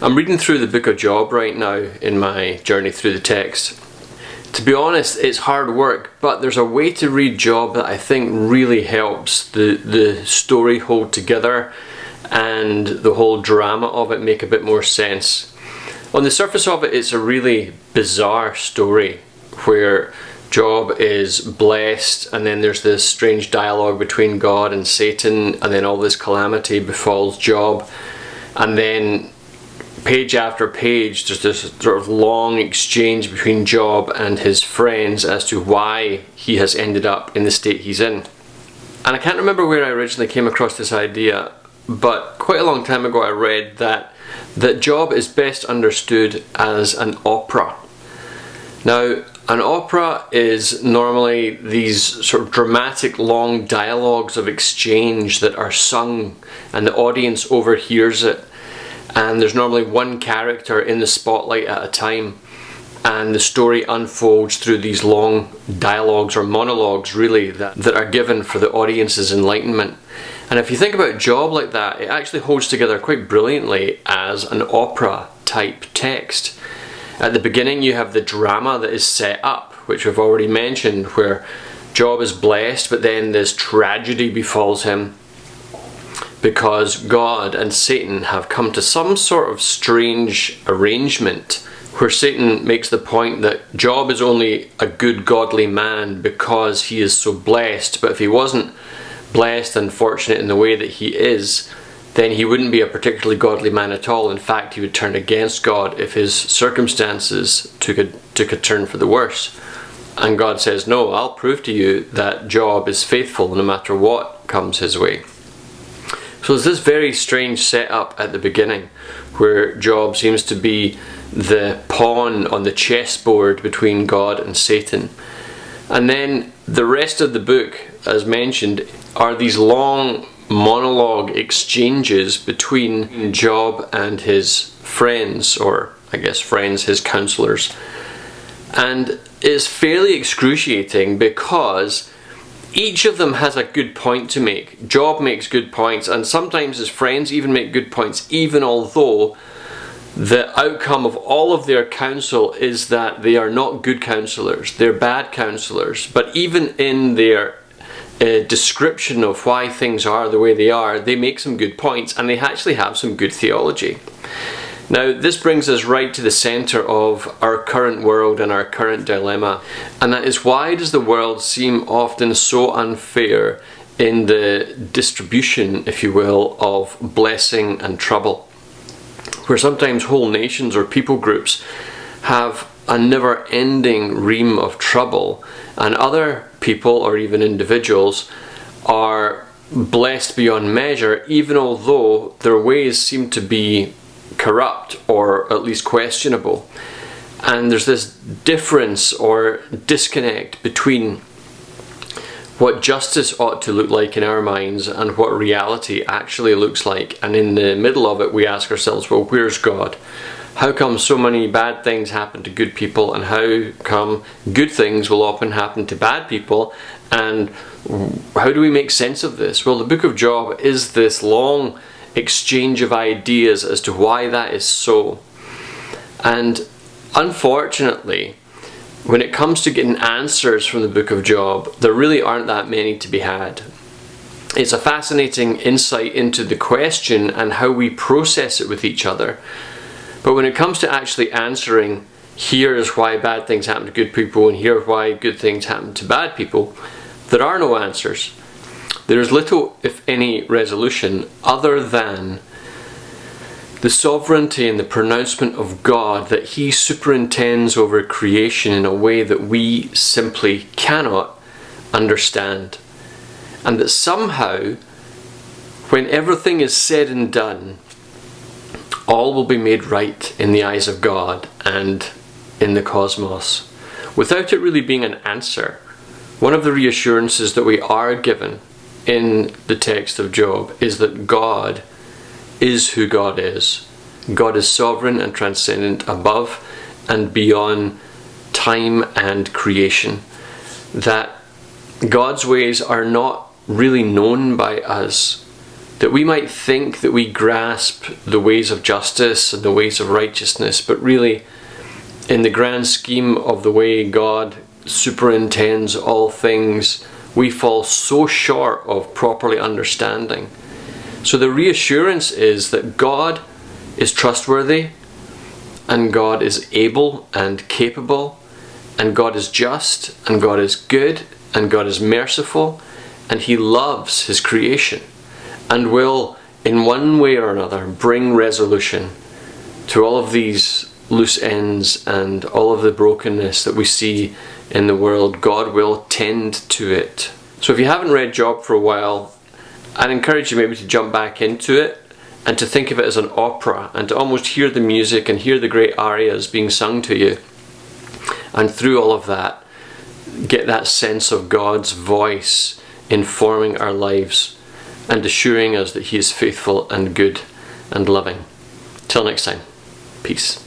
I'm reading through the book of Job right now in my journey through the text. To be honest, it's hard work, but there's a way to read Job that I think really helps the story hold together and the whole drama of it make a bit more sense. On the surface of it, it's a really bizarre story where Job is blessed, and then there's this strange dialogue between God and Satan, and then all this calamity befalls Job, and then page after page there's this sort of long exchange between Job and his friends as to why he has ended up in the state he's in. And I can't remember where I originally came across this idea, but quite a long time ago I read that Job is best understood as an opera. Now, an opera is normally these sort of dramatic long dialogues of exchange that are sung and the audience overhears it. And there's normally one character in the spotlight at a time, and the story unfolds through these long dialogues or monologues really that are given for the audience's enlightenment. And if you think about Job like that, it actually holds together quite brilliantly as an opera type text. At the beginning you have the drama that is set up, which we've already mentioned, where Job is blessed but then this tragedy befalls him because God and Satan have come to some sort of strange arrangement where Satan makes the point that Job is only a good godly man because he is so blessed, but if he wasn't blessed and fortunate in the way that he is, then he wouldn't be a particularly godly man at all. In fact, he would turn against God if his circumstances took a turn for the worse. And God says, no, I'll prove to you that Job is faithful no matter what comes his way. So there's this very strange setup at the beginning where Job seems to be the pawn on the chessboard between God and Satan. And then the rest of the book, as mentioned, are these long monologue exchanges between Job and his friends, or I guess friends, his counselors. And it's fairly excruciating because each of them has a good point to make. Job makes good points, and sometimes his friends even make good points, even although the outcome of all of their counsel is that they are not good counselors, they're bad counselors. But even in their description of why things are the way they are, they make some good points, and they actually have some good theology. Now, this brings us right to the center of our current world and our current dilemma, and that is, why does the world seem often so unfair in the distribution, if you will, of blessing and trouble? Where sometimes whole nations or people groups have a never-ending ream of trouble, and other people or even individuals are blessed beyond measure, even although their ways seem to be corrupt or at least questionable. And there's this difference or disconnect between what justice ought to look like in our minds and what reality actually looks like. And in the middle of it we ask ourselves, well, where's God? How come so many bad things happen to good people, and how come good things will often happen to bad people? And how do we make sense of this? Well, the book of Job is this long exchange of ideas as to why that is so. And unfortunately, when it comes to getting answers from the book of Job, there really aren't that many to be had. It's a fascinating insight into the question and how we process it with each other. But when it comes to actually answering, here is why bad things happen to good people and here is why good things happen to bad people, there are no answers. There is little, if any, resolution other than the sovereignty and the pronouncement of God that He superintends over creation in a way that we simply cannot understand. And that somehow, when everything is said and done, all will be made right in the eyes of God and in the cosmos, without it really being an answer. One of the reassurances that we are given in the text of Job is that God is who God is. God is sovereign and transcendent, above and beyond time and creation. That God's ways are not really known by us. that we might think that we grasp the ways of justice and the ways of righteousness, but really, in the grand scheme of the way God superintends all things, we fall so short of properly understanding. So the reassurance is that God is trustworthy, and God is able and capable, and God is just, and God is good, and God is merciful, and He loves His creation, and will, in one way or another, bring resolution to all of these loose ends and all of the brokenness that we see in the world. God will tend to it. So if you haven't read Job for a while, I'd encourage you maybe to jump back into it and to think of it as an opera, and to almost hear the music and hear the great arias being sung to you, and through all of that get that sense of God's voice informing our lives and assuring us that He is faithful and good and loving. Till next time, peace.